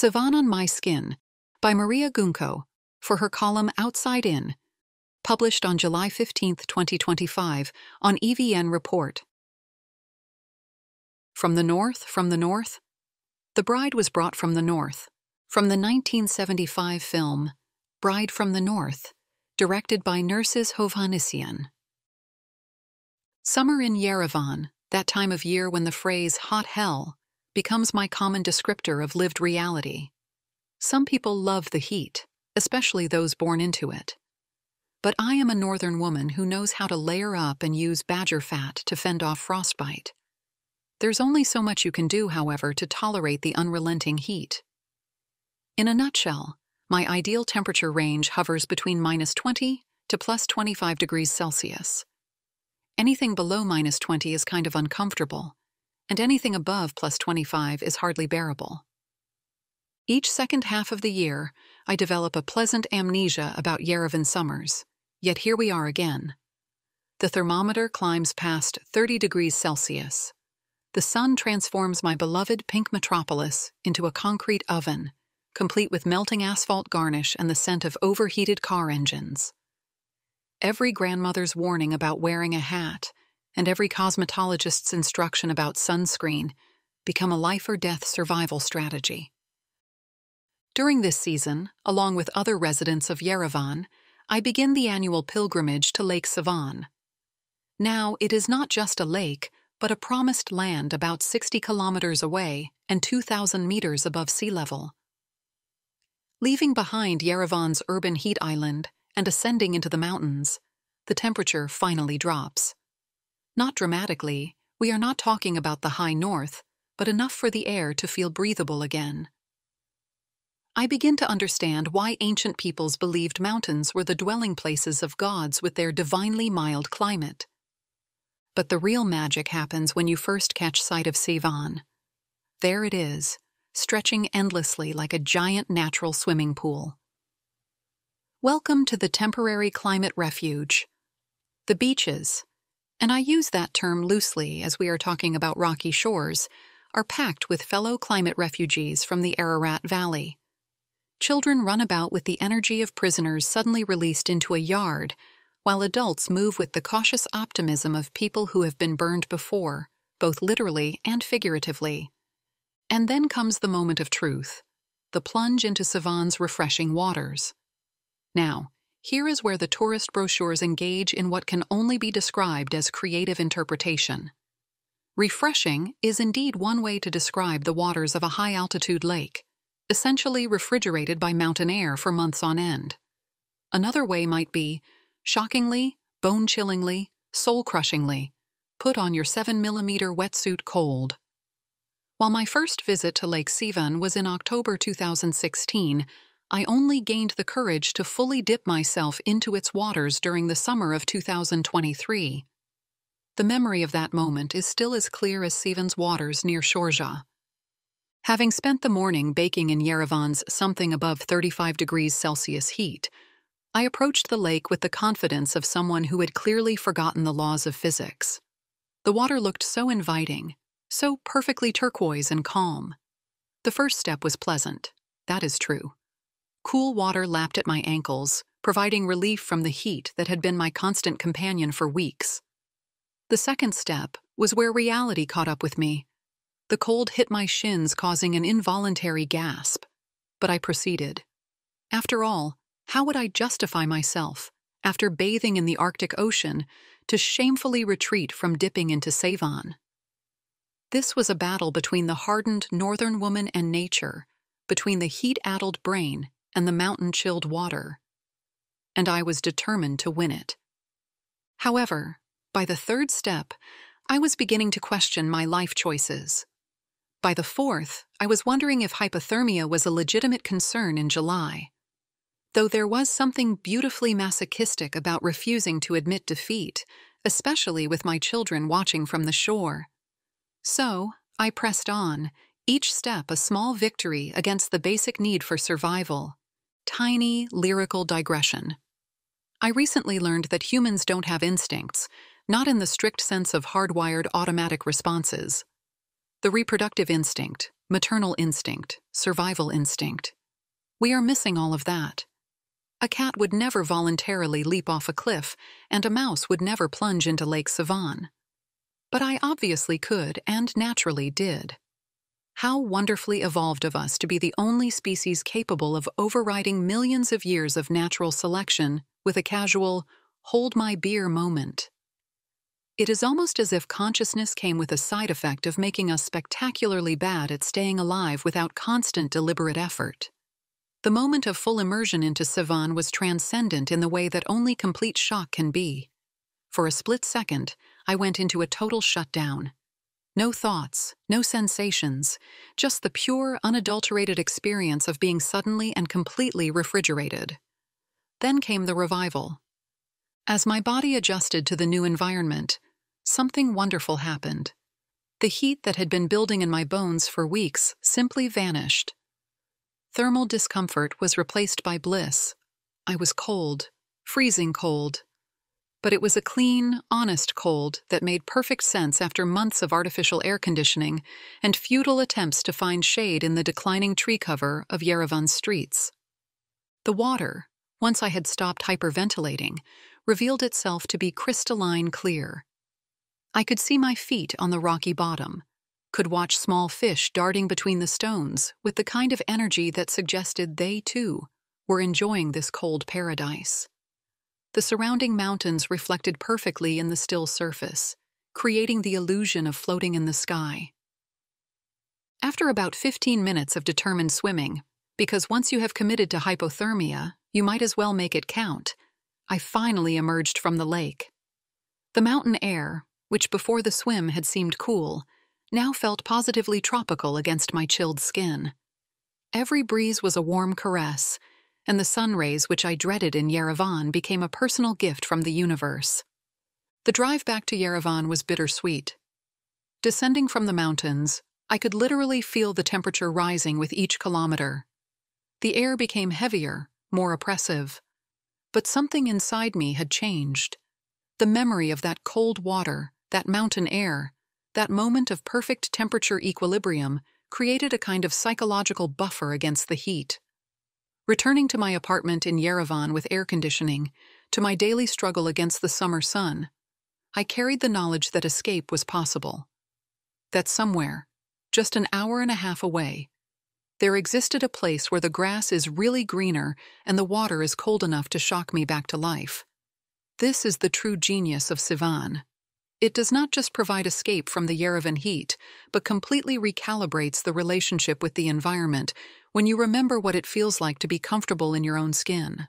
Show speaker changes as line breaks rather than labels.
Sevan on My Skin by Maria Gunko for her column Outside In, published on July 15, 2025 on EVN Report. From the north, the bride was brought from the north, from the 1975 film Bride from the North, directed by Nurses Hovhannisyan. Summer in Yerevan, that time of year when the phrase hot hell becomes my common descriptor of lived reality. Some people love the heat, especially those born into it. But I am a northern woman who knows how to layer up and use badger fat to fend off frostbite. There's only so much you can do, however, to tolerate the unrelenting heat. In a nutshell, my ideal temperature range hovers between -20 to +25 degrees Celsius. Anything below -20 is kind of uncomfortable, and anything above +25 is hardly bearable. Each second half of the year, I develop a pleasant amnesia about Yerevan summers, yet here we are again. The thermometer climbs past 30 degrees Celsius. The sun transforms my beloved pink metropolis into a concrete oven, complete with melting asphalt garnish and the scent of overheated car engines. Every grandmother's warning about wearing a hat and every cosmetologist's instruction about sunscreen become a life-or-death survival strategy. During this season, along with other residents of Yerevan, I begin the annual pilgrimage to Lake Sevan. Now, it is not just a lake, but a promised land about 60 kilometers away and 2,000 meters above sea level. Leaving behind Yerevan's urban heat island and ascending into the mountains, the temperature finally drops. Not dramatically, we are not talking about the high north, but enough for the air to feel breathable again. I begin to understand why ancient peoples believed mountains were the dwelling places of gods with their divinely mild climate. But the real magic happens when you first catch sight of Sevan. There it is, stretching endlessly like a giant natural swimming pool. Welcome to the temporary climate refuge. The beaches, and I use that term loosely as we are talking about rocky shores, are packed with fellow climate refugees from the Ararat Valley. Children run about with the energy of prisoners suddenly released into a yard, while adults move with the cautious optimism of people who have been burned before, both literally and figuratively. And then comes the moment of truth, the plunge into Sevan's refreshing waters. Now, here is where the tourist brochures engage in what can only be described as creative interpretation. Refreshing is indeed one way to describe the waters of a high-altitude lake, essentially refrigerated by mountain air for months on end. Another way might be, shockingly, bone-chillingly, soul-crushingly, put on your 7mm wetsuit cold. While my first visit to Lake Sevan was in October 2016, I only gained the courage to fully dip myself into its waters during the summer of 2023. The memory of that moment is still as clear as Sevan's waters near Shorja. Having spent the morning baking in Yerevan's something above 35 degrees Celsius heat, I approached the lake with the confidence of someone who had clearly forgotten the laws of physics. The water looked so inviting, so perfectly turquoise and calm. The first step was pleasant, that is true. Cool water lapped at my ankles, providing relief from the heat that had been my constant companion for weeks. The second step was where reality caught up with me. The cold hit my shins, causing an involuntary gasp. But I proceeded. After all, how would I justify myself, after bathing in the Arctic Ocean, to shamefully retreat from dipping into Sevan? This was a battle between the hardened northern woman and nature, between the heat-addled brain and the mountain-chilled water. And I was determined to win it. However, by the third step, I was beginning to question my life choices. By the fourth, I was wondering if hypothermia was a legitimate concern in July. Though there was something beautifully masochistic about refusing to admit defeat, especially with my children watching from the shore. So, I pressed on, each step a small victory against the basic need for survival. Tiny, lyrical digression. I recently learned that humans don't have instincts, not in the strict sense of hardwired automatic responses. The reproductive instinct, Maternal instinct, survival instinct. We are missing all of that. A cat would never voluntarily leap off a cliff, and a mouse would never plunge into Lake Sevan. But I obviously could, and naturally did. How wonderfully evolved of us to be the only species capable of overriding millions of years of natural selection with a casual, hold my beer moment. It is almost as if consciousness came with a side effect of making us spectacularly bad at staying alive without constant deliberate effort. The moment of full immersion into Sevan was transcendent in the way that only complete shock can be. For a split second, I went into a total shutdown. No thoughts, no sensations, just the pure, unadulterated experience of being suddenly and completely refrigerated. Then came the revival. As my body adjusted to the new environment, something wonderful happened. The heat that had been building in my bones for weeks simply vanished. Thermal discomfort was replaced by bliss. I was cold, freezing cold. But it was a clean, honest cold that made perfect sense after months of artificial air conditioning and futile attempts to find shade in the declining tree cover of Yerevan's streets. The water, once I had stopped hyperventilating, revealed itself to be crystalline clear. I could see my feet on the rocky bottom, could watch small fish darting between the stones with the kind of energy that suggested they, too, were enjoying this cold paradise. The surrounding mountains reflected perfectly in the still surface, creating the illusion of floating in the sky. After about 15 minutes of determined swimming, because once you have committed to hypothermia, you might as well make it count, I finally emerged from the lake. The mountain air, which before the swim had seemed cool, now felt positively tropical against my chilled skin. Every breeze was a warm caress, and the sun rays which I dreaded in Yerevan became a personal gift from the universe. The drive back to Yerevan was bittersweet. Descending from the mountains, I could literally feel the temperature rising with each kilometer. The air became heavier, more oppressive. But something inside me had changed. The memory of that cold water, that mountain air, that moment of perfect temperature equilibrium created a kind of psychological buffer against the heat. Returning to my apartment in Yerevan with air conditioning, to my daily struggle against the summer sun, I carried the knowledge that escape was possible. That somewhere, just an hour and a half away, there existed a place where the grass is really greener and the water is cold enough to shock me back to life. This is the true genius of Sevan. It does not just provide escape from the Yerevan heat, but completely recalibrates the relationship with the environment when you remember what it feels like to be comfortable in your own skin.